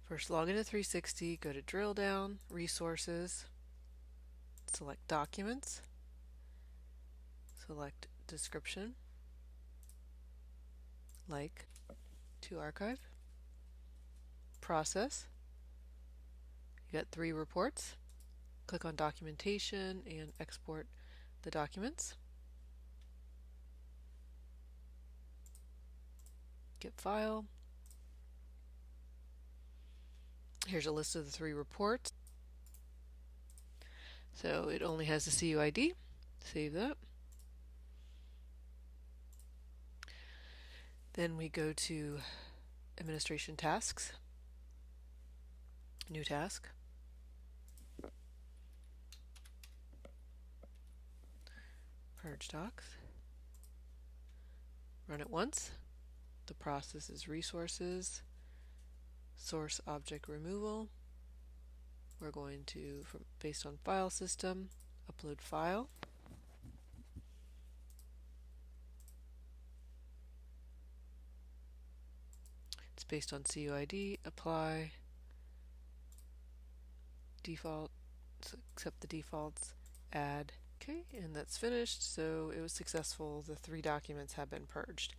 First, log into 360, go to Drill Down, Resources, select Documents, select Description, like, to archive, Process. You got 3 reports. Click on Documentation and export the documents. Get File. Here's a list of the 3 reports. So it only has the CUID. Save that. Then we go to Administration Tasks. New task. Purge docs. Run it once. The process is Resources, Source Object Removal. We're going to, based on File System, upload file. It's based on CUID, apply, default, accept the defaults, add. Okay, and that's finished, so it was successful. The 3 documents have been purged.